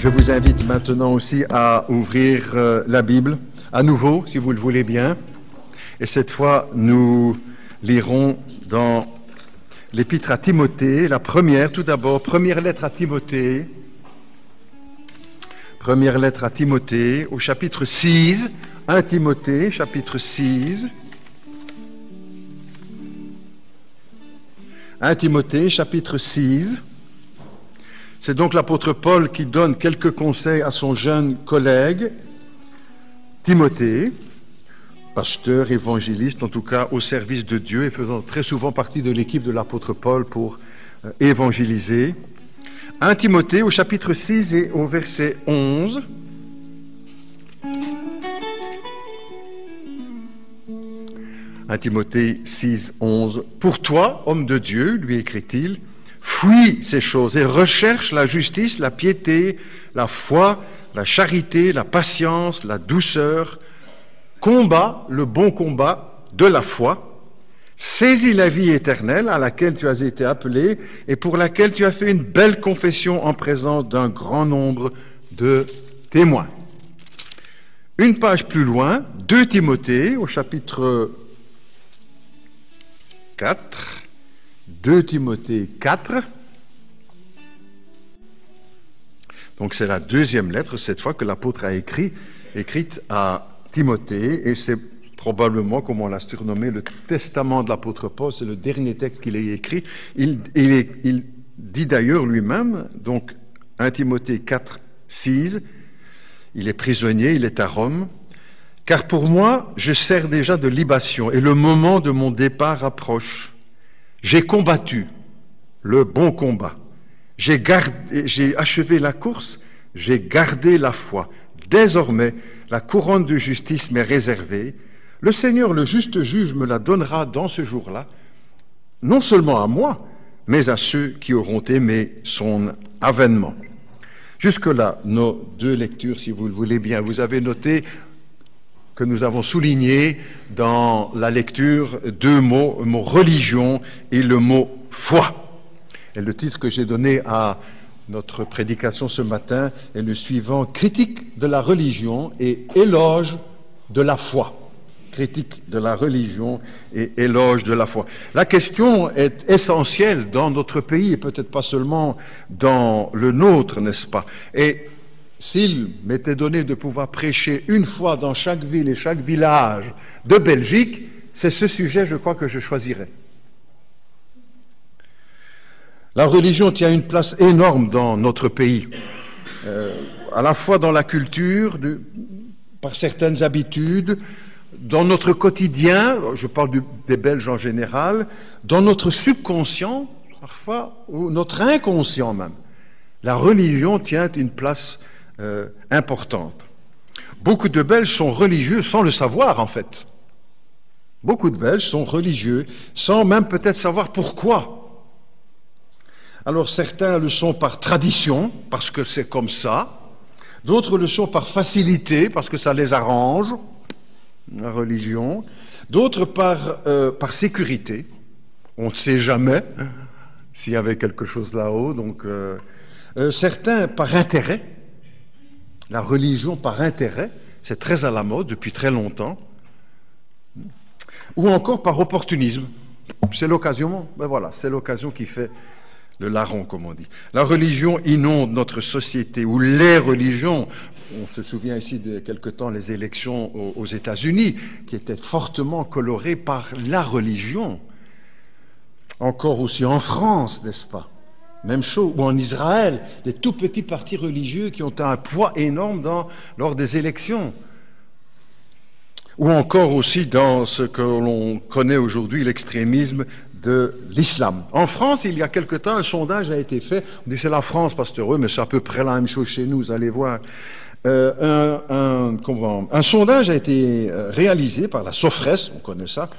Je vous invite maintenant aussi à ouvrir la Bible, à nouveau, si vous le voulez bien. Et cette fois, nous lirons dans l'Épître à Timothée, la première, tout d'abord, première lettre à Timothée, au chapitre 6, 1 Timothée, chapitre 6. 1 Timothée, chapitre 6. C'est donc l'apôtre Paul qui donne quelques conseils à son jeune collègue, Timothée, pasteur, évangéliste, en tout cas au service de Dieu et faisant très souvent partie de l'équipe de l'apôtre Paul pour évangéliser. 1 Timothée au chapitre 6 et au verset 11. « 1 Timothée 6, 11. « Pour toi, homme de Dieu, lui écrit-il, fuis ces choses et recherche la justice, la piété, la foi, la charité, la patience, la douceur. Combat le bon combat de la foi. Saisis la vie éternelle à laquelle tu as été appelé et pour laquelle tu as fait une belle confession en présence d'un grand nombre de témoins. » Une page plus loin, 2 Timothée au chapitre 4. 2 Timothée 4. Donc c'est la deuxième lettre, cette fois, que l'apôtre a écrite à Timothée, et c'est probablement, comme on l'a surnommé, le testament de l'apôtre Paul, c'est le dernier texte qu'il a écrit. Il dit d'ailleurs lui-même, donc 1 Timothée 4, 6, il est prisonnier, il est à Rome, « Car pour moi, je sers déjà de libation, et le moment de mon départ approche. J'ai combattu le bon combat. J'ai achevé la course, j'ai gardé la foi. Désormais, la couronne de justice m'est réservée. Le Seigneur, le juste juge, me la donnera dans ce jour-là, non seulement à moi, mais à ceux qui auront aimé son avènement. » Jusque-là, nos deux lectures, si vous le voulez bien. Vous avez noté que nous avons souligné dans la lecture deux mots, le mot religion et le mot foi. Et le titre que j'ai donné à notre prédication ce matin est le suivant, critique de la religion et éloge de la foi. Critique de la religion et éloge de la foi. La question est essentielle dans notre pays et peut-être pas seulement dans le nôtre, n'est-ce pas? Et s'il m'était donné de pouvoir prêcher une fois dans chaque ville et chaque village de Belgique, c'est ce sujet, je crois, que je choisirais. La religion tient une place énorme dans notre pays, à la fois dans la culture, par certaines habitudes, dans notre quotidien, je parle des Belges en général, dans notre subconscient, parfois, ou notre inconscient même. La religion tient une place importante. Beaucoup de Belges sont religieux sans le savoir, en fait. Beaucoup de Belges sont religieux sans même peut-être savoir pourquoi. Alors certains le sont par tradition, parce que c'est comme ça. D'autres le sont par facilité, parce que ça les arrange, la religion. D'autres par sécurité. On ne sait jamais s'il y avait quelque chose là-haut. Donc, certains par intérêt. La religion par intérêt, c'est très à la mode depuis très longtemps. Ou encore par opportunisme. C'est l'occasion, ben voilà, c'est l'occasion qui fait le larron, comme on dit. La religion inonde notre société, ou les religions. On se souvient ici de quelque temps les élections aux États-Unis, qui étaient fortement colorées par la religion. Encore aussi en France, n'est-ce pas? Même chose, ou en Israël, des tout petits partis religieux qui ont un poids énorme lors des élections. Ou encore aussi dans ce que l'on connaît aujourd'hui, l'extrémisme de l'islam. En France, il y a quelque temps, un sondage a été fait. On dit c'est la France, pasteur, mais c'est à peu près la même chose chez nous, vous allez voir. Un sondage a été réalisé par la Sofres, on connaît ça,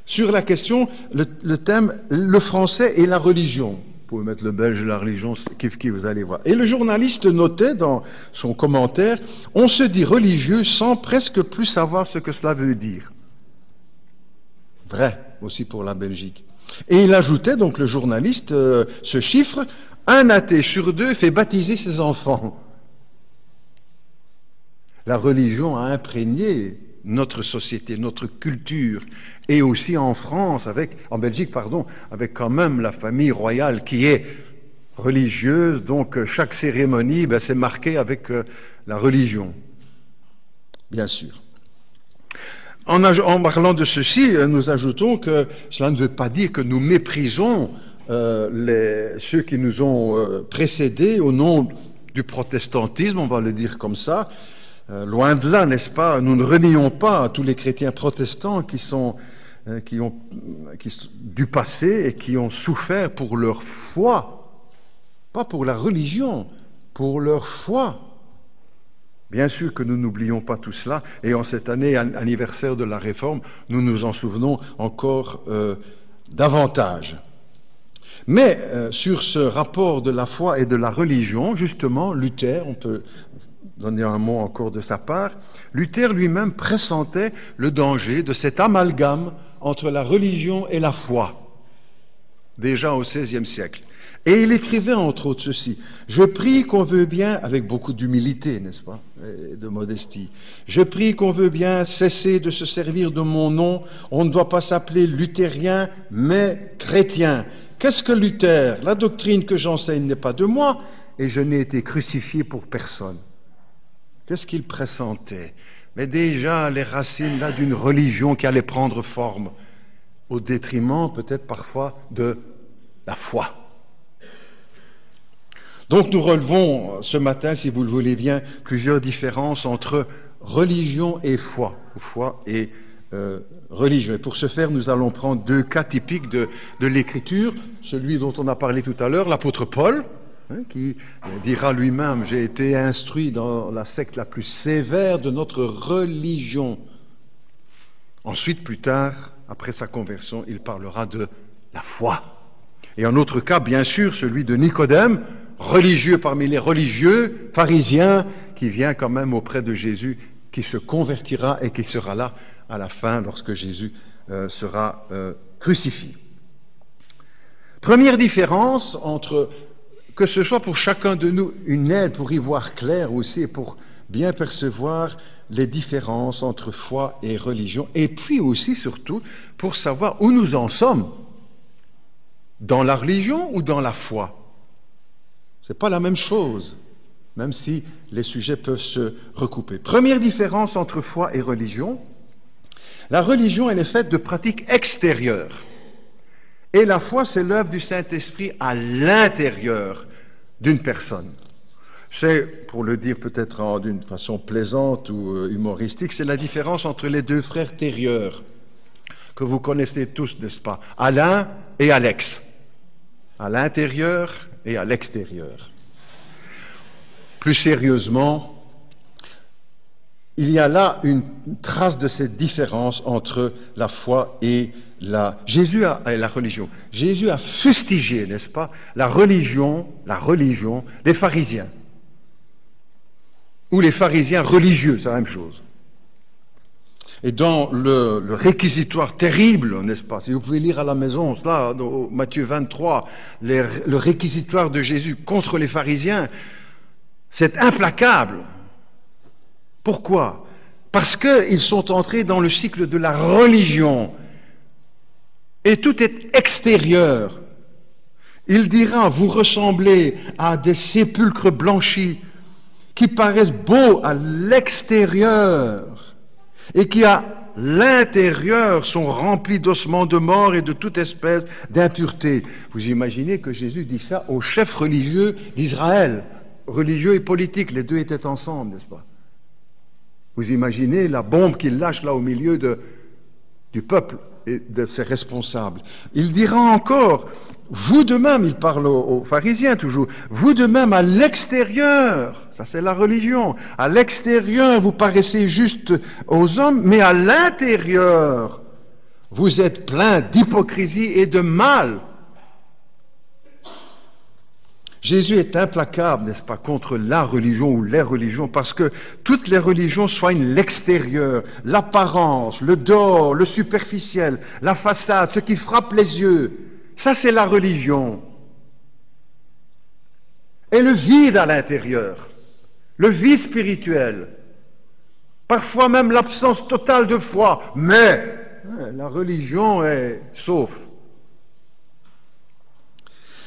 sur la question, le thème, le français et la religion. Vous pouvez mettre le belge et la religion, kiff, vous allez voir. Et le journaliste notait dans son commentaire, on se dit religieux sans presque plus savoir ce que cela veut dire. Vrai aussi pour la Belgique. Et il ajoutait, donc le journaliste, ce chiffre, un athée sur deux fait baptiser ses enfants. La religion a imprégné notre société, notre culture, et aussi en France, en Belgique, pardon, avec quand même la famille royale qui est religieuse, donc chaque cérémonie, c'est marqué avec la religion, bien sûr. En parlant de ceci, nous ajoutons que cela ne veut pas dire que nous méprisons ceux qui nous ont précédés au nom du protestantisme, on va le dire comme ça. Loin de là, n'est-ce pas? Nous ne renions pas tous les chrétiens protestants qui ont du passé et qui ont souffert pour leur foi, pas pour la religion, pour leur foi. Bien sûr que nous n'oublions pas tout cela, et en cette année anniversaire de la Réforme, nous nous en souvenons encore davantage. Mais sur ce rapport de la foi et de la religion, justement, Luther, on peut donner un mot encore de sa part, Luther lui-même pressentait le danger de cet amalgame entre la religion et la foi, déjà au XVIe siècle. Et il écrivait entre autres ceci: « Je prie qu'on veut bien, avec beaucoup d'humilité, n'est-ce pas, et de modestie, je prie qu'on veut bien cesser de se servir de mon nom, on ne doit pas s'appeler luthérien, mais chrétien. Qu'est-ce que Luther? La doctrine que j'enseigne n'est pas de moi, et je n'ai été crucifié pour personne. » Qu'est-ce qu'il pressentait? Mais déjà les racines là d'une religion qui allait prendre forme, au détriment peut-être parfois de la foi. Donc nous relevons ce matin, si vous le voulez bien, plusieurs différences entre religion et foi, ou foi et religion. Et pour ce faire, nous allons prendre deux cas typiques de l'Écriture, celui dont on a parlé tout à l'heure, l'apôtre Paul, qui dira lui-même « J'ai été instruit dans la secte la plus sévère de notre religion ». Ensuite, plus tard, après sa conversion, il parlera de la foi. Et un autre cas, bien sûr, celui de Nicodème, religieux parmi les religieux, pharisien, qui vient quand même auprès de Jésus, qui se convertira et qui sera là à la fin lorsque Jésus sera crucifié. Première différence entre, que ce soit pour chacun de nous une aide pour y voir clair aussi et pour bien percevoir les différences entre foi et religion, et puis aussi surtout pour savoir où nous en sommes, dans la religion ou dans la foi. Ce n'est pas la même chose, même si les sujets peuvent se recouper. Première différence entre foi et religion, la religion elle est faite de pratiques extérieures. Et la foi, c'est l'œuvre du Saint-Esprit à l'intérieur d'une personne. C'est, pour le dire peut-être d'une façon plaisante ou humoristique, c'est la différence entre les deux frères Thérieur, que vous connaissez tous, n'est-ce pas? Alain et Alex. À l'intérieur et à l'extérieur. Plus sérieusement, il y a là une trace de cette différence entre la foi et la religion. Jésus a fustigé, n'est-ce pas, la religion des pharisiens. Ou les pharisiens religieux, c'est la même chose. Et dans le réquisitoire terrible, n'est-ce pas, si vous pouvez lire à la maison, cela, dans Matthieu 23, le réquisitoire de Jésus contre les pharisiens, c'est implacable. Pourquoi? Parce qu'ils sont entrés dans le cycle de la religion. Et tout est extérieur. Il dira, vous ressemblez à des sépulcres blanchis qui paraissent beaux à l'extérieur et qui à l'intérieur sont remplis d'ossements de mort et de toute espèce d'impureté. Vous imaginez que Jésus dit ça aux chefs religieux d'Israël, religieux et politiques, les deux étaient ensemble, n'est-ce pas? Vous imaginez la bombe qu'il lâche là au milieu du peuple et de ses responsables. Il dira encore, vous de même, il parle aux pharisiens toujours, vous de même à l'extérieur, ça c'est la religion, à l'extérieur vous paraissez juste aux hommes, mais à l'intérieur vous êtes plein d'hypocrisie et de mal. Jésus est implacable, n'est-ce pas, contre la religion ou les religions, parce que toutes les religions soignent l'extérieur, l'apparence, le dehors, le superficiel, la façade, ce qui frappe les yeux. Ça, c'est la religion. Et le vide à l'intérieur, le vide spirituel, Parfois même l'absence totale de foi. Mais la religion est sauf.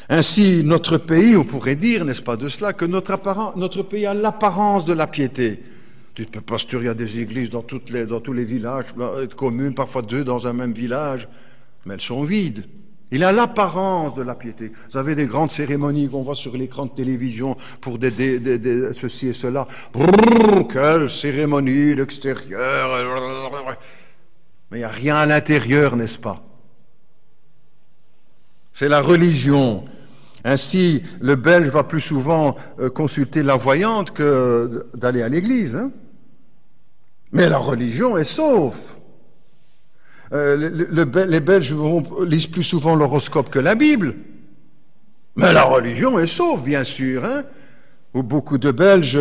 Ainsi, notre pays, on pourrait dire, n'est-ce pas de cela, que notre pays a l'apparence de la piété. Tu peux pasteur, il y a des églises dans tous les villages, communes, parfois 2 dans un même village, mais elles sont vides. Il a l'apparence de la piété. Vous avez des grandes cérémonies qu'on voit sur l'écran de télévision pour ceci et cela. Brrr, quelle cérémonie, l'extérieur. Mais il n'y a rien à l'intérieur, n'est-ce pas? C'est la religion. Ainsi, le Belge va plus souvent consulter la voyante que d'aller à l'église. Hein? Mais la religion est sauf. Les Belges lisent plus souvent l'horoscope que la Bible. Mais la religion est sauve, bien sûr. Hein? Où beaucoup de Belges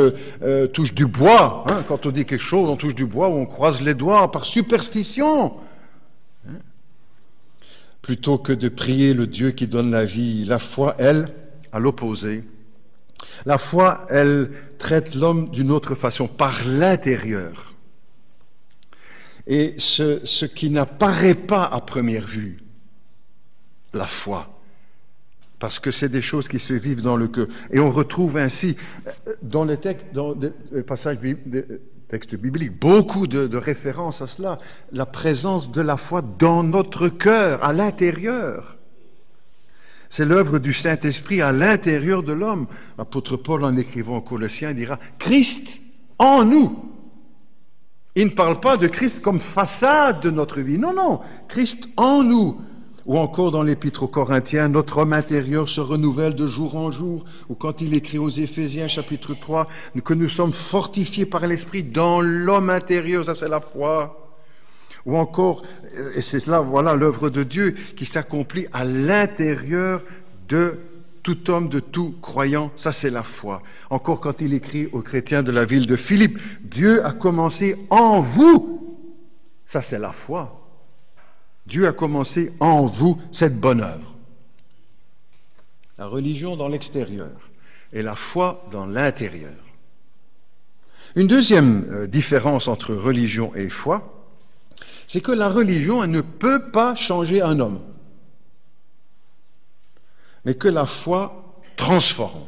touchent du bois. Hein? Quand on dit quelque chose, on touche du bois ou on croise les doigts par superstition. Hein? Plutôt que de prier le Dieu qui donne la vie, la foi, elle, à l'opposé. La foi, elle traite l'homme d'une autre façon, par l'intérieur. Et ce qui n'apparaît pas à première vue, la foi. Parce que c'est des choses qui se vivent dans le cœur. Et on retrouve ainsi, dans les passages textes bibliques, beaucoup de références à cela, la présence de la foi dans notre cœur, à l'intérieur. C'est l'œuvre du Saint-Esprit à l'intérieur de l'homme. L'apôtre Paul, en écrivant aux Colossiens, dira « Christ en nous ». Il ne parle pas de Christ comme façade de notre vie. Non, non, Christ en nous. Ou encore dans l'Épître aux Corinthiens, notre homme intérieur se renouvelle de jour en jour. Ou quand il écrit aux Éphésiens, chapitre 3, que nous sommes fortifiés par l'Esprit dans l'homme intérieur, ça c'est la foi. Ou encore, et c'est là, voilà l'œuvre de Dieu qui s'accomplit à l'intérieur de tout homme, de tout croyant, ça c'est la foi. Encore quand il écrit aux chrétiens de la ville de Philippe, Dieu a commencé en vous, ça c'est la foi. Dieu a commencé en vous cette bonne œuvre. La religion dans l'extérieur et la foi dans l'intérieur. Une deuxième différence entre religion et foi, c'est que la religion, elle ne peut pas changer un homme, mais que la foi transforme.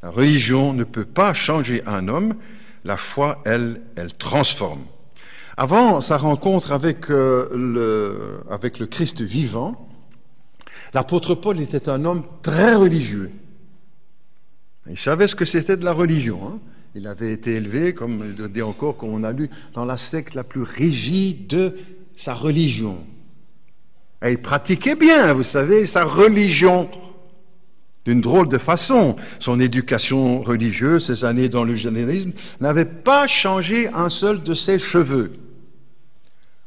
La religion ne peut pas changer un homme, la foi, elle transforme. Avant sa rencontre avec le Christ vivant, l'apôtre Paul était un homme très religieux. Il savait ce que c'était de la religion. Hein. Il avait été élevé, comme il dit encore, comme on a lu, dans la secte la plus rigide de sa religion. Et il pratiquait bien, vous savez, sa religion d'une drôle de façon. Son éducation religieuse, ses années dans le judaïsme, n'avaient pas changé un seul de ses cheveux.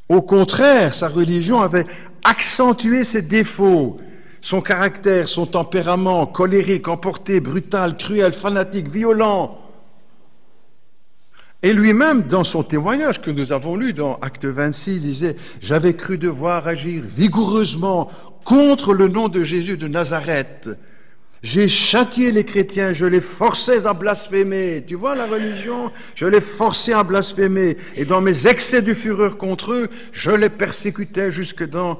Au contraire, sa religion avait accentué ses défauts, son caractère, son tempérament, colérique, emporté, brutal, cruel, fanatique, violent. Et lui-même, dans son témoignage que nous avons lu dans Acte 26, disait « J'avais cru devoir agir vigoureusement contre le nom de Jésus de Nazareth. J'ai châtié les chrétiens, je les forçais à blasphémer. » Tu vois la religion? Je les forçais à blasphémer. Et dans mes excès de fureur contre eux, je les persécutais jusque dans...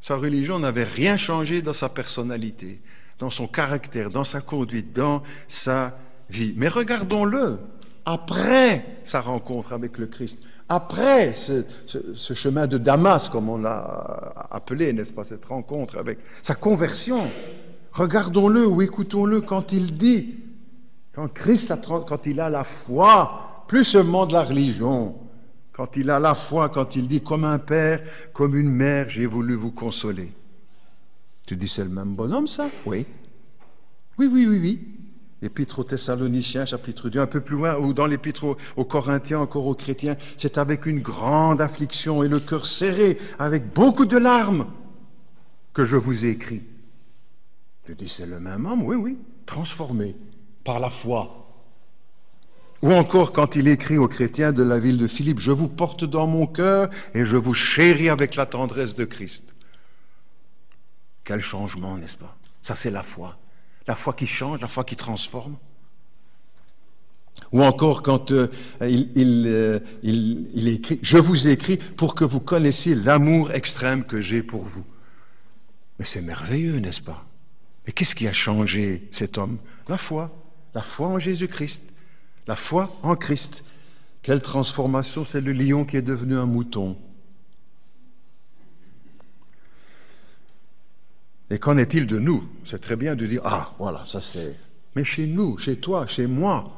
Sa religion n'avait rien changé dans sa personnalité, dans son caractère, dans sa conduite, dans sa vie. Mais regardons-le. Après sa rencontre avec le Christ, après ce chemin de Damas, comme on l'a appelé, n'est-ce pas, cette rencontre avec sa conversion, regardons-le ou écoutons-le quand il dit, quand il a la foi, plus seulement de la religion, quand il a la foi, quand il dit, comme un père, comme une mère, j'ai voulu vous consoler. Tu dis, c'est le même bonhomme, ça? Oui. Oui. L'Épître aux Thessaloniciens, chapitre 2, un peu plus loin, ou dans l'Épître aux Corinthiens, encore aux chrétiens, c'est avec une grande affliction et le cœur serré, avec beaucoup de larmes, que je vous ai écrit. Je dis, c'est le même homme, oui, transformé par la foi. Ou encore quand il écrit aux chrétiens de la ville de Philippe, je vous porte dans mon cœur et je vous chéris avec la tendresse de Christ. Quel changement, n'est-ce pas? Ça, c'est la foi. La foi qui change, la foi qui transforme. Ou encore quand il écrit « Je vous ai écrit pour que vous connaissiez l'amour extrême que j'ai pour vous. » Mais c'est merveilleux, n'est-ce pas? Mais qu'est-ce qui a changé cet homme? La foi en Jésus-Christ, la foi en Christ. Quelle transformation, c'est le lion qui est devenu un mouton. Et qu'en est-il de nous? C'est très bien de dire « Ah, voilà, ça c'est... » Mais chez nous, chez toi, chez moi,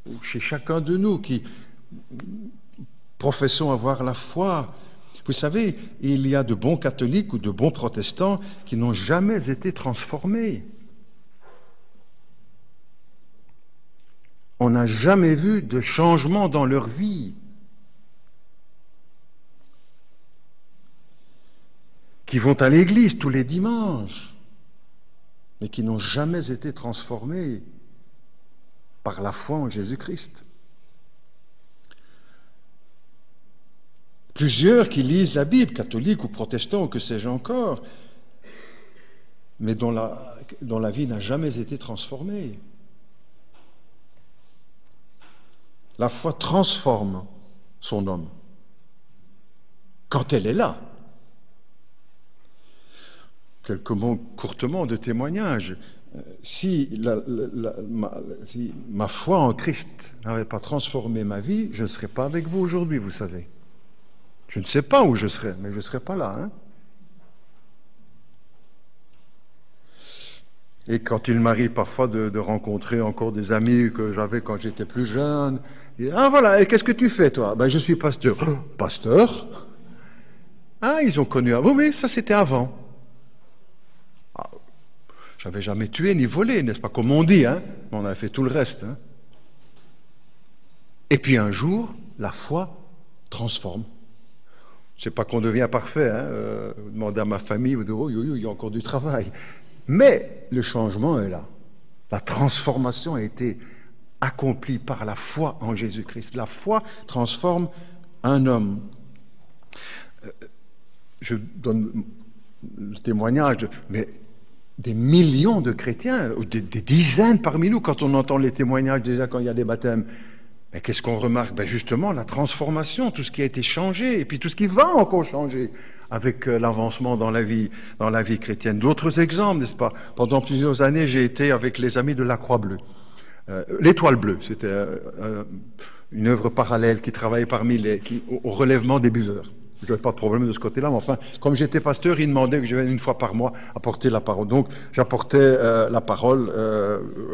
ou chez chacun de nous qui professons avoir la foi, vous savez, il y a de bons catholiques ou de bons protestants qui n'ont jamais été transformés. On n'a jamais vu de changement dans leur vie. Qui vont à l'église tous les dimanches, mais qui n'ont jamais été transformés par la foi en Jésus-Christ. Plusieurs qui lisent la Bible, catholiques ou protestants, ou que sais-je encore, mais dont la vie n'a jamais été transformée. La foi transforme son homme quand elle est là. Quelques mots courtement de témoignage. Si ma foi en Christ n'avait pas transformé ma vie, je ne serais pas avec vous aujourd'hui, vous savez. Je ne sais pas où je serais, mais je ne serais pas là. Hein? Et quand il m'arrive parfois de rencontrer encore des amis que j'avais quand j'étais plus jeune, ils disent « Ah voilà, et qu'est-ce que tu fais toi ?»« Ben je suis pasteur. »« Pasteur ?»« Ah, ils ont connu avant. » Oui, ça c'était avant. Ah, j'avais jamais tué ni volé, n'est-ce pas, comme on dit, hein? On avait fait tout le reste. Hein? Et puis un jour, la foi transforme. C'est pas qu'on devient parfait, hein? Vous demandez à ma famille, vous dites « Oh, il y a encore du travail. » Mais le changement est là. La transformation a été accomplie par la foi en Jésus-Christ. La foi transforme un homme. Je donne le témoignage, mais des millions de chrétiens, ou des dizaines parmi nous, quand on entend les témoignages déjà quand il y a des baptêmes. Mais qu'est-ce qu'on remarque? Ben justement, la transformation, tout ce qui a été changé, et puis tout ce qui va encore changer avec l'avancement dans la vie chrétienne. D'autres exemples, n'est-ce pas? Pendant plusieurs années, j'ai été avec les amis de la Croix-Bleue. L'Étoile Bleue, c'était une œuvre parallèle qui travaillait au relèvement des buveurs. Je n'avais pas de problème de ce côté-là, mais enfin, comme j'étais pasteur, ils demandaient que je vienne une fois par mois apporter la parole. Donc, j'apportais la parole,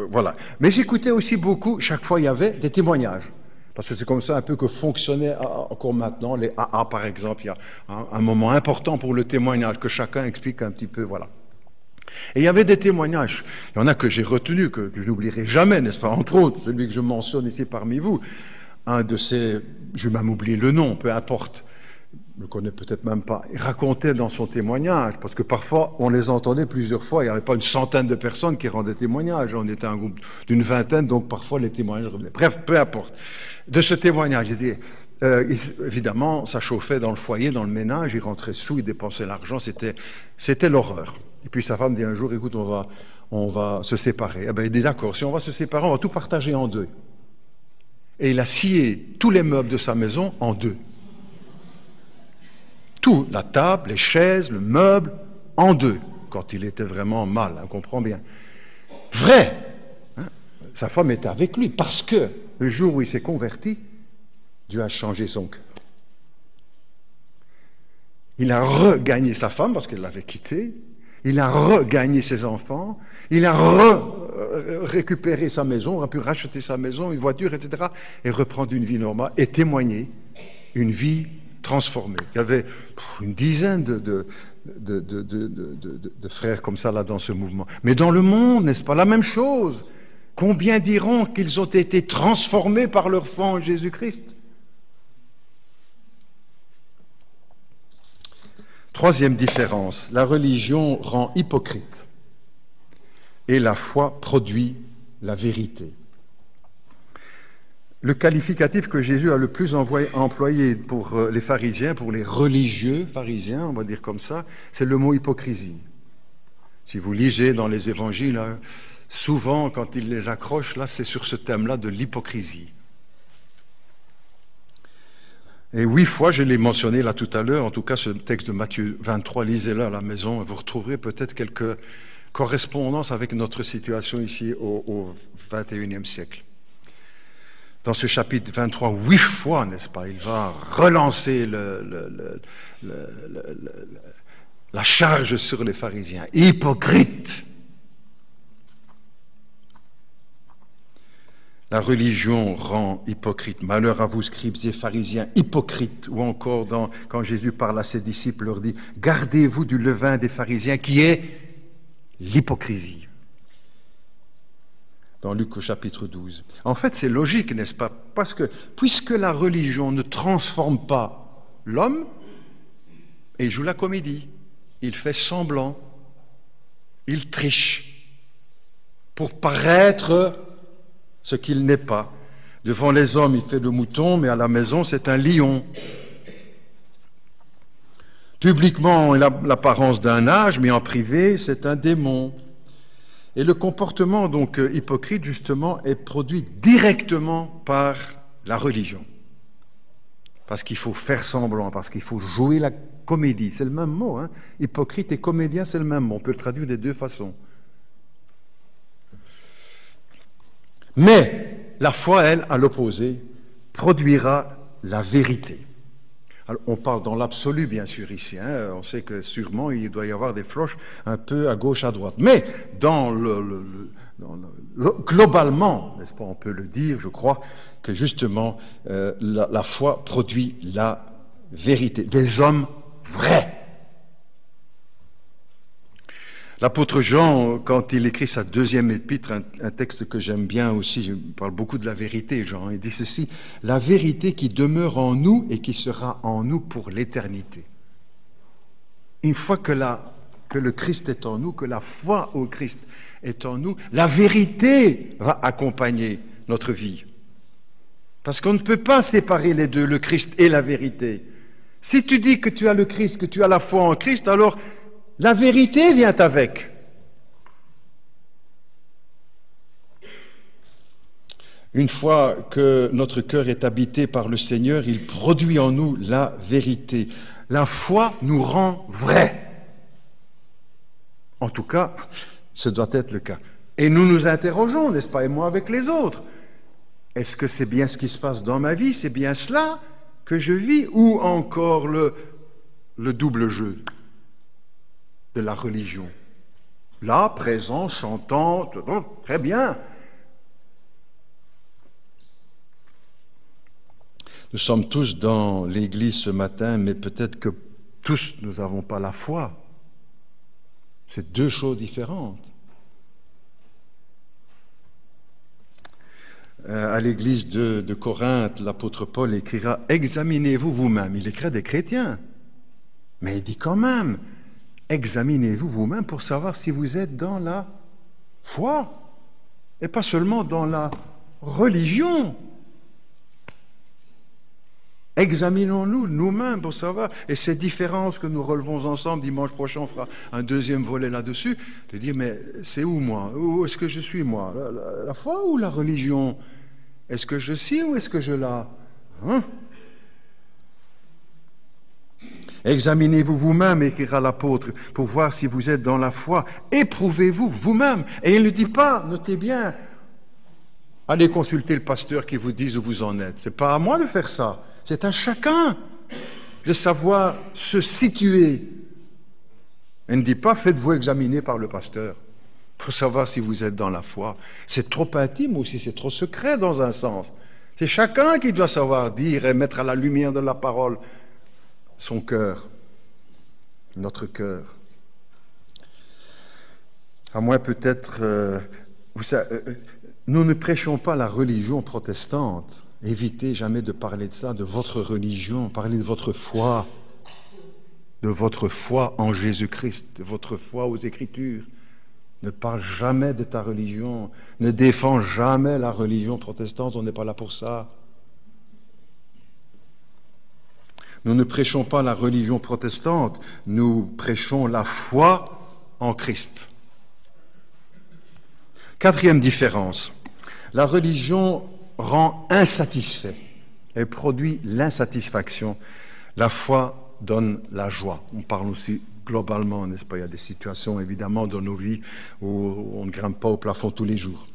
voilà. Mais j'écoutais aussi beaucoup, chaque fois il y avait des témoignages. Parce que c'est comme ça un peu que fonctionnait encore maintenant, les AA par exemple, il y a un moment important pour le témoignage, que chacun explique un petit peu, voilà. Et il y avait des témoignages, il y en a que j'ai retenus, que je n'oublierai jamais, n'est-ce pas, entre autres, celui que je mentionne ici parmi vous, un de ces, je vais même oublier le nom, peu importe, je ne le connais peut-être même pas, il racontait dans son témoignage, parce que parfois on les entendait plusieurs fois, il n'y avait pas une centaine de personnes qui rendaient témoignage, on était un groupe d'une vingtaine, donc parfois les témoignages revenaient. Bref, peu importe. De ce témoignage, il disait, évidemment, ça chauffait dans le foyer, dans le ménage, il rentrait sous, il dépensait l'argent, c'était l'horreur. Et puis sa femme dit un jour, écoute, on va se séparer. Eh bien, il dit, d'accord, si on va se séparer, on va tout partager en deux. Et il a scié tous les meubles de sa maison en deux. Tout, la table, les chaises, le meuble, en deux, quand il était vraiment mal, on comprend bien. Vrai, hein? Sa femme était avec lui, parce que le jour où il s'est converti, Dieu a changé son cœur. Il a regagné sa femme, parce qu'elle l'avait quitté, il a regagné ses enfants, il a récupéré sa maison, a pu racheter sa maison, une voiture, etc., et reprendre une vie normale, et témoigner une vie transformé. Il y avait une dizaine de frères comme ça là dans ce mouvement. Mais dans le monde, n'est-ce pas la même chose? Combien diront qu'ils ont été transformés par leur foi en Jésus-Christ? Troisième différence, la religion rend hypocrite et la foi produit la vérité. Le qualificatif que Jésus a le plus employé pour les pharisiens, pour les religieux pharisiens, on va dire comme ça, c'est le mot hypocrisie. Si vous lisez dans les évangiles, hein, souvent, quand il les accroche, là, c'est sur ce thème-là de l'hypocrisie. Et 8 fois, je l'ai mentionné là tout à l'heure, en tout cas ce texte de Matthieu 23, lisez-le à la maison et vous retrouverez peut-être quelques correspondances avec notre situation ici au XXIe siècle. Dans ce chapitre 23, 8 fois, n'est-ce pas, il va relancer la charge sur les pharisiens. Hypocrites! La religion rend hypocrite. Malheur à vous, scribes et pharisiens, hypocrites. Ou encore, quand Jésus parle à ses disciples, leur dit « Gardez-vous du levain des pharisiens qui est l'hypocrisie. » Dans Luc au chapitre 12. En fait, c'est logique, n'est-ce pas? Parce que puisque la religion ne transforme pas l'homme, il joue la comédie. Il fait semblant. Il triche pour paraître ce qu'il n'est pas. Devant les hommes, il fait le mouton, mais à la maison, c'est un lion. Publiquement, il a l'apparence d'un âge, mais en privé, c'est un démon. Et le comportement donc hypocrite, justement, est produit directement par la religion. Parce qu'il faut faire semblant, parce qu'il faut jouer la comédie. C'est le même mot, hein? Hypocrite et comédien, c'est le même mot. On peut le traduire des deux façons. Mais la foi, elle, à l'opposé, produira la vérité. Alors, on parle dans l'absolu, bien sûr, ici. Hein. On sait que sûrement, il doit y avoir des floches un peu à gauche, à droite. Mais globalement, n'est-ce pas, on peut le dire, je crois, que justement, la foi produit la vérité. Des hommes vrais. L'apôtre Jean, quand il écrit sa deuxième épître, un texte que j'aime bien aussi, je parle beaucoup de la vérité, Jean, il dit ceci, « La vérité qui demeure en nous et qui sera en nous pour l'éternité. » Une fois que le Christ est en nous, que la foi au Christ est en nous, la vérité va accompagner notre vie. Parce qu'on ne peut pas séparer les deux, le Christ et la vérité. Si tu dis que tu as le Christ, que tu as la foi en Christ, alors la vérité vient avec. Une fois que notre cœur est habité par le Seigneur, il produit en nous la vérité. La foi nous rend vrais. En tout cas, ce doit être le cas. Et nous nous interrogeons, n'est-ce pas, et moi avec les autres. Est-ce que c'est bien ce qui se passe dans ma vie? C'est bien cela que je vis? Ou encore le double jeu de la religion? Là, présent, chantant, très bien. Nous sommes tous dans l'église ce matin, mais peut-être que tous, nous n'avons pas la foi. C'est deux choses différentes. À l'église de Corinthe, l'apôtre Paul écrira « Examinez-vous vous-même ». Il écrit à des chrétiens, mais il dit quand même « Examinez-vous vous-même pour savoir si vous êtes dans la foi et pas seulement dans la religion ». Examinons-nous nous-mêmes pour savoir. Et ces différences que nous relevons ensemble, dimanche prochain, on fera un deuxième volet là-dessus, de dire, mais c'est où moi? Où est-ce que je suis moi? La foi ou la religion? Est-ce que je suis ou est-ce que je la? Hein? Examinez-vous vous-même, écrira l'apôtre, pour voir si vous êtes dans la foi. Éprouvez-vous vous-même. Et il ne dit pas, notez bien, allez consulter le pasteur qui vous dise où vous en êtes. C'est pas à moi de faire ça. C'est à chacun de savoir se situer. Il ne dit pas, faites-vous examiner par le pasteur pour savoir si vous êtes dans la foi. C'est trop intime aussi, c'est trop secret dans un sens. C'est chacun qui doit savoir dire et mettre à la lumière de la parole son cœur, notre cœur. À moins peut-être, nous ne prêchons pas la religion protestante. Évitez jamais de parler de ça, de votre religion, parlez de votre foi en Jésus-Christ, de votre foi aux Écritures. Ne parle jamais de ta religion, ne défends jamais la religion protestante, on n'est pas là pour ça. Nous ne prêchons pas la religion protestante, nous prêchons la foi en Christ. Quatrième différence, la religion rend insatisfait, elle produit l'insatisfaction. La foi donne la joie. On parle aussi globalement, n'est-ce pas? Il y a des situations évidemment dans nos vies où on ne grimpe pas au plafond tous les jours.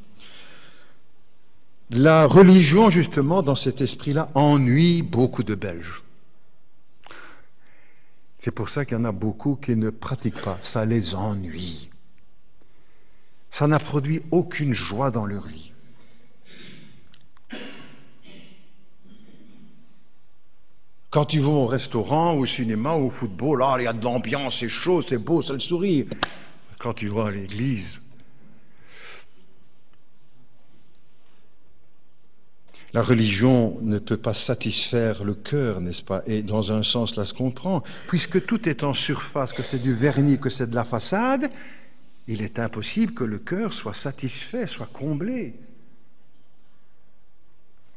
La religion, justement, dans cet esprit-là, ennuie beaucoup de Belges. C'est pour ça qu'il y en a beaucoup qui ne pratiquent pas. Ça les ennuie. Ça n'a produit aucune joie dans leur vie. Quand ils vont au restaurant, au cinéma, au football, là, il y a de l'ambiance, c'est chaud, c'est beau, ça le sourire. Quand ils vont à l'église, la religion ne peut pas satisfaire le cœur, n'est-ce pas? Et dans un sens, là, se comprend. Puisque tout est en surface, que c'est du vernis, que c'est de la façade, il est impossible que le cœur soit satisfait, soit comblé.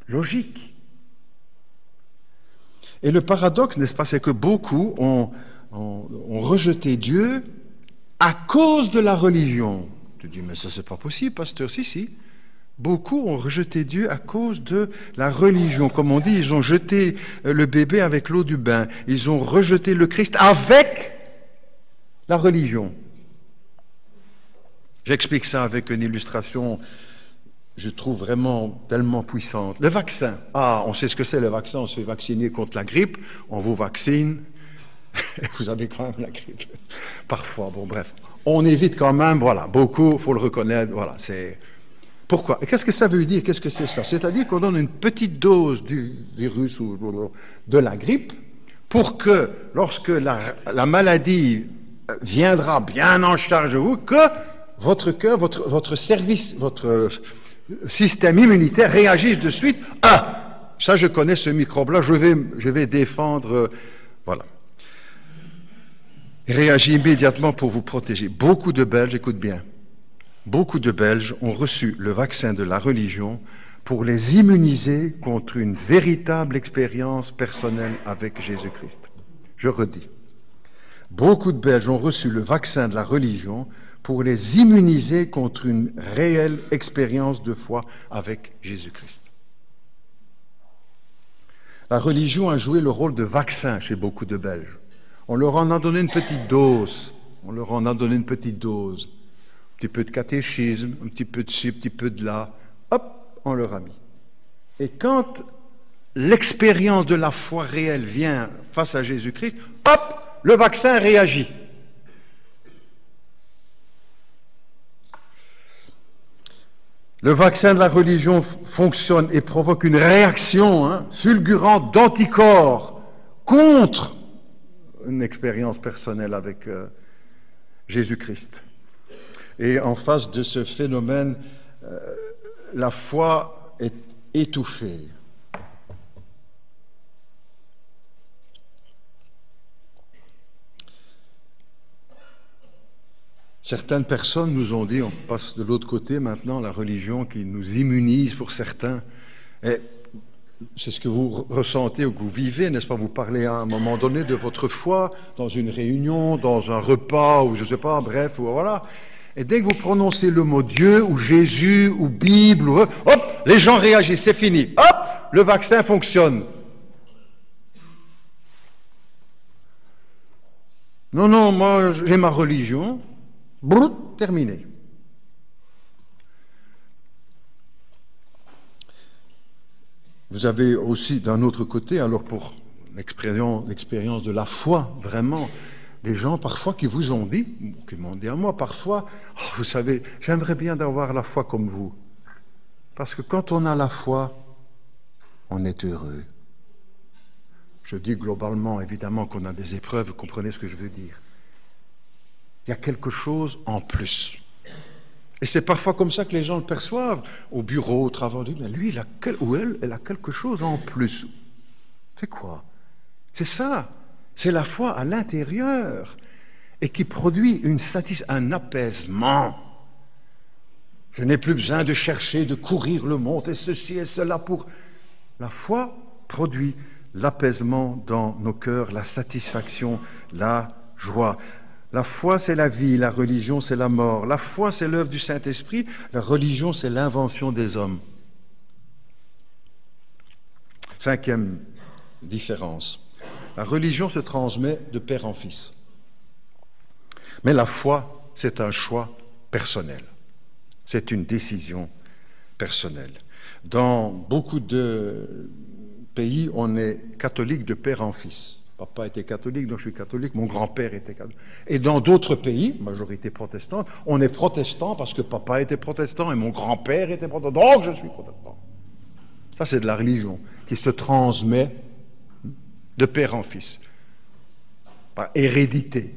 Logique. Et le paradoxe, n'est-ce pas, c'est que beaucoup ont rejeté Dieu à cause de la religion. Tu dis, mais ça, c'est pas possible, pasteur. Si. Beaucoup ont rejeté Dieu à cause de la religion. Comme on dit, ils ont jeté le bébé avec l'eau du bain. Ils ont rejeté le Christ avec la religion. J'explique ça avec une illustration, je trouve vraiment tellement puissante. Le vaccin. Ah, on sait ce que c'est le vaccin, on se fait vacciner contre la grippe, on vous vaccine, et vous avez quand même la grippe. Parfois, bon bref. On évite quand même, voilà, beaucoup, il faut le reconnaître, voilà, c'est... Pourquoi? Et qu'est-ce que ça veut dire? Qu'est-ce que c'est ça? C'est-à-dire qu'on donne une petite dose du virus ou de la grippe pour que, lorsque la maladie viendra bien en charge de vous, que votre cœur, votre service, votre système immunitaire réagisse de suite. Ah, ça je connais ce microbe-là, je vais défendre, voilà. Et réagit immédiatement pour vous protéger. Beaucoup de Belges, écoute bien, beaucoup de Belges ont reçu le vaccin de la religion pour les immuniser contre une véritable expérience personnelle avec Jésus-Christ. Je redis. Beaucoup de Belges ont reçu le vaccin de la religion pour les immuniser contre une réelle expérience de foi avec Jésus-Christ. La religion a joué le rôle de vaccin chez beaucoup de Belges. On leur en a donné une petite dose. Un petit peu de catéchisme, un petit peu de ci, un petit peu de là, hop, on leur a mis. Et quand l'expérience de la foi réelle vient face à Jésus-Christ, hop, le vaccin réagit. Le vaccin de la religion fonctionne et provoque une réaction fulgurante d'anticorps contre une expérience personnelle avec Jésus-Christ. Et en face de ce phénomène, la foi est étouffée. Certaines personnes nous ont dit, on passe de l'autre côté maintenant, la religion qui nous immunise pour certains. Et c'est ce que vous ressentez ou que vous vivez, n'est-ce pas? Vous parlez à un moment donné de votre foi dans une réunion, dans un repas, ou je ne sais pas, bref, ou voilà. Et dès que vous prononcez le mot Dieu, ou Jésus, ou Bible, ou, hop, les gens réagissent, c'est fini. Hop, le vaccin fonctionne. Non, moi, j'ai ma religion. Brrr, terminé. Vous avez aussi, d'un autre côté, alors pour l'expérience de la foi, vraiment, des gens parfois qui vous ont dit, qui m'ont dit à moi parfois, oh, vous savez, j'aimerais bien avoir la foi comme vous. Parce que quand on a la foi, on est heureux. Je dis globalement, évidemment, qu'on a des épreuves, vous comprenez ce que je veux dire. Il y a quelque chose en plus. Et c'est parfois comme ça que les gens le perçoivent, au bureau, au travail. Mais lui, elle a quelque chose en plus. C'est quoi? C'est ça. C'est la foi à l'intérieur et qui produit un apaisement. Je n'ai plus besoin de chercher, de courir le monde et ceci et cela pour... La foi produit l'apaisement dans nos cœurs, la satisfaction, la joie. La foi, c'est la vie, la religion, c'est la mort. La foi, c'est l'œuvre du Saint-Esprit, la religion, c'est l'invention des hommes. Cinquième différence. La religion se transmet de père en fils. Mais la foi, c'est un choix personnel. C'est une décision personnelle. Dans beaucoup de pays, on est catholique de père en fils. Papa était catholique, donc je suis catholique, mon grand-père était catholique. Et dans d'autres pays, majorité protestante, on est protestant parce que papa était protestant et mon grand-père était protestant, donc je suis protestant. Ça, c'est de la religion qui se transmet de père en fils, par hérédité.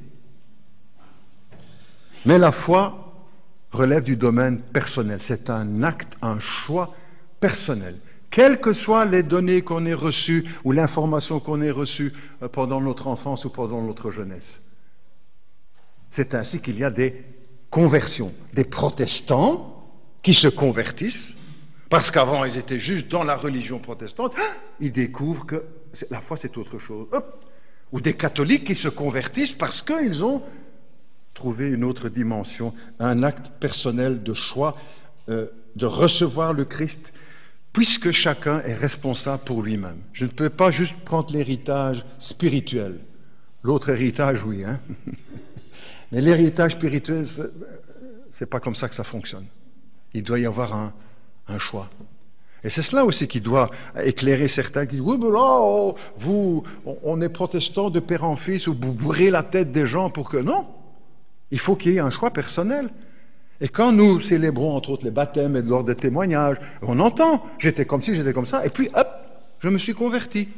Mais la foi relève du domaine personnel. C'est un acte, un choix personnel. Quelles que soient les données qu'on ait reçues ou l'information qu'on ait reçue pendant notre enfance ou pendant notre jeunesse. C'est ainsi qu'il y a des conversions, des protestants qui se convertissent, parce qu'avant ils étaient juste dans la religion protestante, ils découvrent que la foi c'est autre chose. Ou des catholiques qui se convertissent parce qu'ils ont trouvé une autre dimension, un acte personnel de choix, de recevoir le Christ, puisque chacun est responsable pour lui-même. Je ne peux pas juste prendre l'héritage spirituel. L'autre héritage, oui, hein. Mais l'héritage spirituel, c'est pas comme ça que ça fonctionne. Il doit y avoir un choix. Et c'est cela aussi qui doit éclairer certains qui disent « Oui, mais là, on est protestant de père en fils, ou vous bourrez la tête des gens pour que... » Non, il faut qu'il y ait un choix personnel. Et quand nous célébrons, entre autres, les baptêmes et lors des témoignages, on entend « J'étais comme ci, j'étais comme ça », et puis, hop, je me suis converti.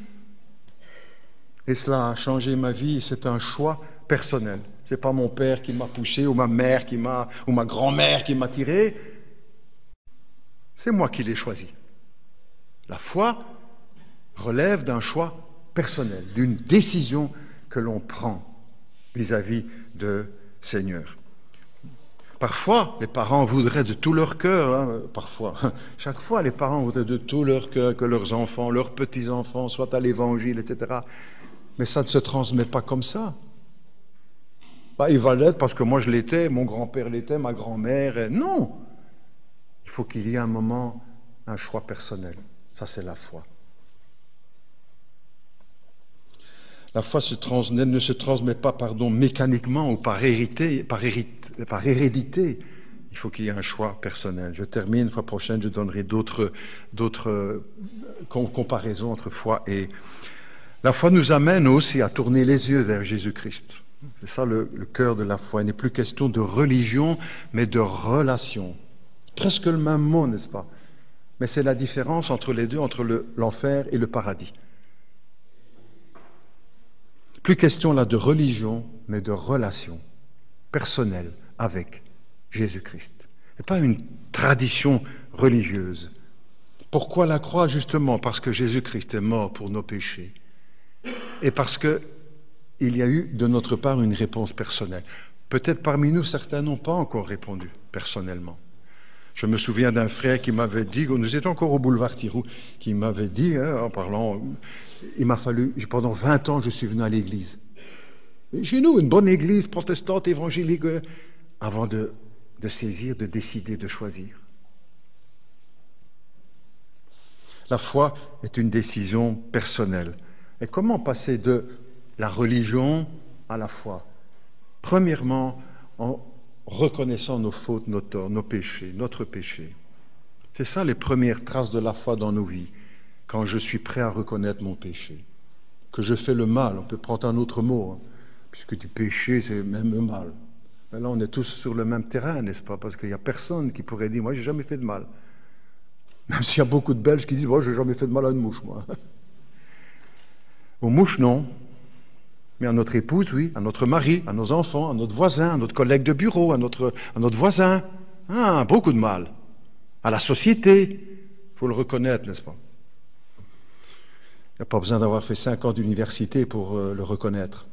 Et cela a changé ma vie, c'est un choix personnel. Ce n'est pas mon père qui m'a poussé, ou ma mère ou ma grand-mère qui m'a tiré. C'est moi qui l'ai choisi. La foi relève d'un choix personnel, d'une décision que l'on prend vis-à-vis de Seigneur. Parfois, les parents voudraient de tout leur cœur, chaque fois, les parents voudraient de tout leur cœur que leurs enfants, leurs petits-enfants soient à l'évangile, etc. Mais ça ne se transmet pas comme ça. Il va l'être parce que moi je l'étais, mon grand-père l'était, ma grand-mère. Non! Il faut qu'il y ait un moment, un choix personnel. Ça, c'est la foi. La foi ne se transmet pas, mécaniquement ou par hérédité. Il faut qu'il y ait un choix personnel. Je termine, la fois prochaine, je donnerai d'autres comparaisons entre foi et... La foi nous amène aussi à tourner les yeux vers Jésus-Christ. C'est ça le cœur de la foi. Il n'est plus question de religion, mais de relation. Presque le même mot, n'est-ce pas? Mais c'est la différence entre les deux, entre l'enfer et le paradis. Plus question là de religion, mais de relation personnelle avec Jésus-Christ. Et pas une tradition religieuse. Pourquoi la croix? Justement parce que Jésus-Christ est mort pour nos péchés. Et parce qu'il y a eu de notre part une réponse personnelle. Peut-être parmi nous, certains n'ont pas encore répondu personnellement. Je me souviens d'un frère qui m'avait dit, nous étions encore au boulevard Thiroux, qui m'avait dit, en parlant, il m'a fallu, pendant 20 ans, je suis venu à l'église. Et chez nous, une bonne église protestante, évangélique, avant de saisir, de décider, de choisir. La foi est une décision personnelle. Et comment passer de la religion à la foi? Premièrement, en reconnaissant nos fautes, nos torts, nos péchés, notre péché. C'est ça les premières traces de la foi dans nos vies, quand je suis prêt à reconnaître mon péché. Que je fais le mal, on peut prendre un autre mot, puisque du péché, c'est même le mal. Mais là, on est tous sur le même terrain, n'est-ce pas? Parce qu'il n'y a personne qui pourrait dire « moi, j'ai jamais fait de mal ». Même s'il y a beaucoup de Belges qui disent « moi, j'ai jamais fait de mal à une mouche, moi ». Aux mouches, non. Mais à notre épouse, oui, à notre mari, à nos enfants, à notre voisin, à notre collègue de bureau, à notre voisin. Ah, beaucoup de mal. À la société, il faut le reconnaître, n'est-ce pas? Il n'y a pas besoin d'avoir fait 5 ans d'université pour le reconnaître.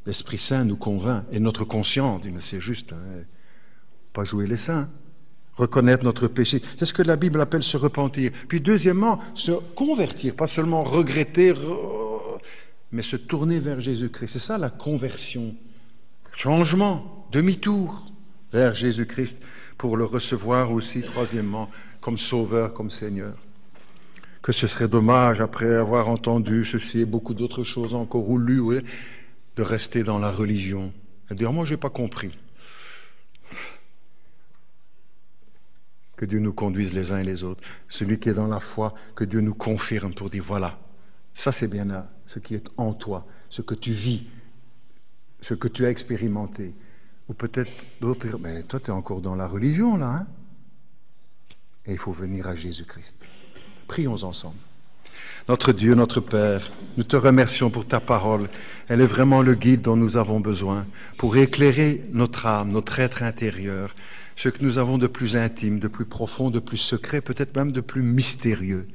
L'Esprit Saint nous convainc, et notre conscience, dit, mais c'est juste, pas jouer les saints. Reconnaître notre péché. C'est ce que la Bible appelle se repentir. Puis deuxièmement, se convertir, pas seulement regretter, mais se tourner vers Jésus-Christ. C'est ça la conversion. changement, demi-tour vers Jésus-Christ pour le recevoir aussi, troisièmement, comme Sauveur, comme Seigneur. Que ce serait dommage, après avoir entendu ceci et beaucoup d'autres choses encore, ou lu, de rester dans la religion et de dire « moi, je n'ai pas compris ». Que Dieu nous conduise les uns et les autres. Celui qui est dans la foi, que Dieu nous confirme pour dire « voilà, ça c'est bien là, ce qui est en toi, ce que tu vis, ce que tu as expérimenté ». Ou peut-être d'autres dire « mais toi tu es encore dans la religion là, hein ?» Et il faut venir à Jésus-Christ. Prions ensemble. Notre Dieu, notre Père, nous te remercions pour ta parole. Elle est vraiment le guide dont nous avons besoin pour éclairer notre âme, notre être intérieur, ce que nous avons de plus intime, de plus profond, de plus secret, peut-être même de plus mystérieux.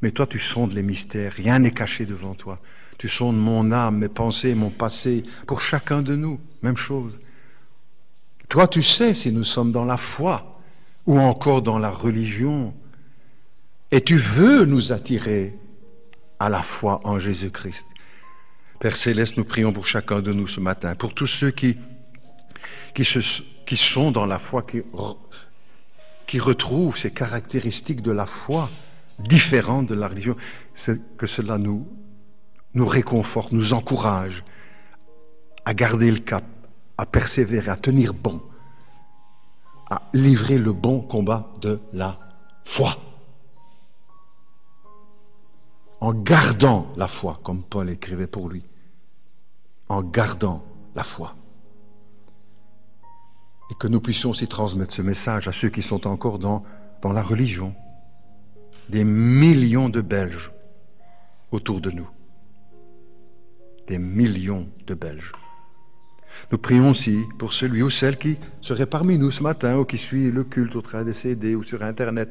Mais toi, tu sondes les mystères, rien n'est caché devant toi. Tu sondes mon âme, mes pensées, mon passé, pour chacun de nous, même chose. Toi, tu sais si nous sommes dans la foi ou encore dans la religion. Et tu veux nous attirer à la foi en Jésus-Christ. Père Céleste, nous prions pour chacun de nous ce matin, pour tous ceux qui sont dans la foi, qui retrouvent ces caractéristiques de la foi différentes de la religion, que cela nous réconforte, nous encourage à garder le cap, à persévérer, à tenir bon, à livrer le bon combat de la foi. En gardant la foi, comme Paul écrivait pour lui, en gardant la foi. Et que nous puissions aussi transmettre ce message à ceux qui sont encore dans la religion. Des millions de Belges autour de nous. Des millions de Belges. Nous prions aussi pour celui ou celle qui serait parmi nous ce matin ou qui suit le culte au travers des CD ou sur Internet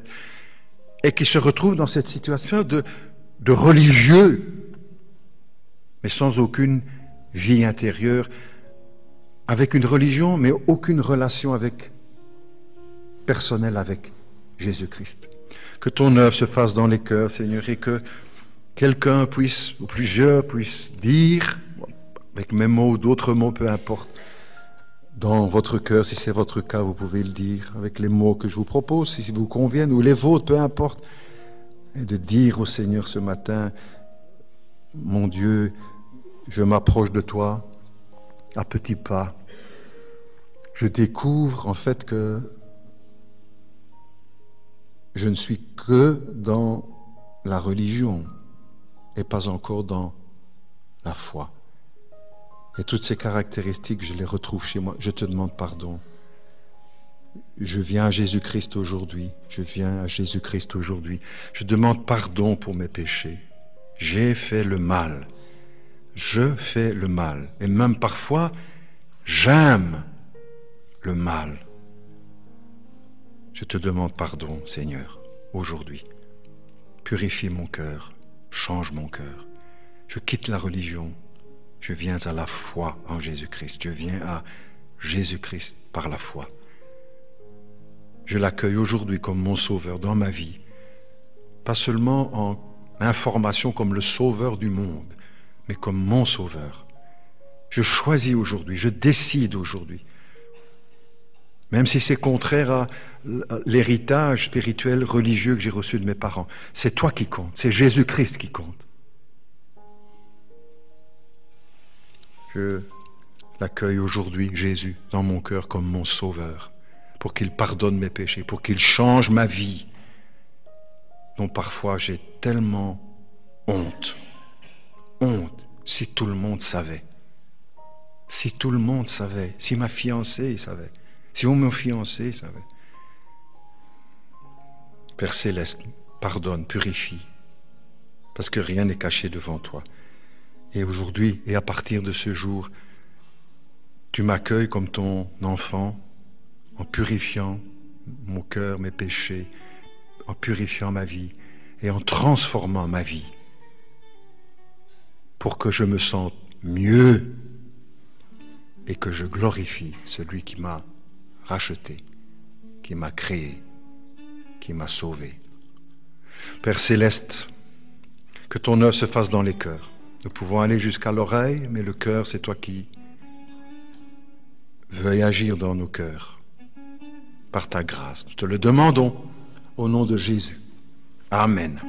et qui se retrouve dans cette situation de religieux, mais sans aucune vie intérieure, avec une religion, mais aucune relation personnelle avec Jésus-Christ. Que ton œuvre se fasse dans les cœurs, Seigneur, et que quelqu'un puisse, ou plusieurs puissent dire, avec mes mots ou d'autres mots, peu importe, dans votre cœur, si c'est votre cas, vous pouvez le dire, avec les mots que je vous propose, si vous conviennent, ou les vôtres, peu importe, et de dire au Seigneur ce matin, mon Dieu, je m'approche de toi à petits pas. Je découvre en fait que je ne suis que dans la religion et pas encore dans la foi. Et toutes ces caractéristiques, je les retrouve chez moi. Je te demande pardon. Je viens à Jésus-Christ aujourd'hui. Je viens à Jésus-Christ aujourd'hui. Je demande pardon pour mes péchés. J'ai fait le mal. Je fais le mal. Et même parfois, j'aime le mal. Je te demande pardon, Seigneur, aujourd'hui. Purifie mon cœur. Change mon cœur. Je quitte la religion. Je viens à la foi en Jésus-Christ. Je viens à Jésus-Christ par la foi. Je l'accueille aujourd'hui comme mon sauveur dans ma vie. Pas seulement en information comme le sauveur du monde, mais comme mon sauveur. Je choisis aujourd'hui, je décide aujourd'hui. Même si c'est contraire à l'héritage spirituel, religieux que j'ai reçu de mes parents. C'est toi qui compte, c'est Jésus-Christ qui compte. Je l'accueille aujourd'hui, Jésus, dans mon cœur comme mon sauveur, pour qu'il pardonne mes péchés, pour qu'il change ma vie, dont parfois j'ai tellement honte. Honte, si tout le monde savait. Si tout le monde savait, si ma fiancée savait, si mon fiancé savait. Père Céleste, pardonne, purifie, parce que rien n'est caché devant toi. Et aujourd'hui, et à partir de ce jour, tu m'accueilles comme ton enfant, en purifiant mon cœur, mes péchés, en purifiant ma vie et en transformant ma vie pour que je me sente mieux et que je glorifie celui qui m'a racheté, qui m'a créé, qui m'a sauvé. Père Céleste, que ton œuvre se fasse dans les cœurs. Nous pouvons aller jusqu'à l'oreille, mais le cœur, c'est toi qui veuille agir dans nos cœurs par ta grâce. Nous te le demandons au nom de Jésus. Amen.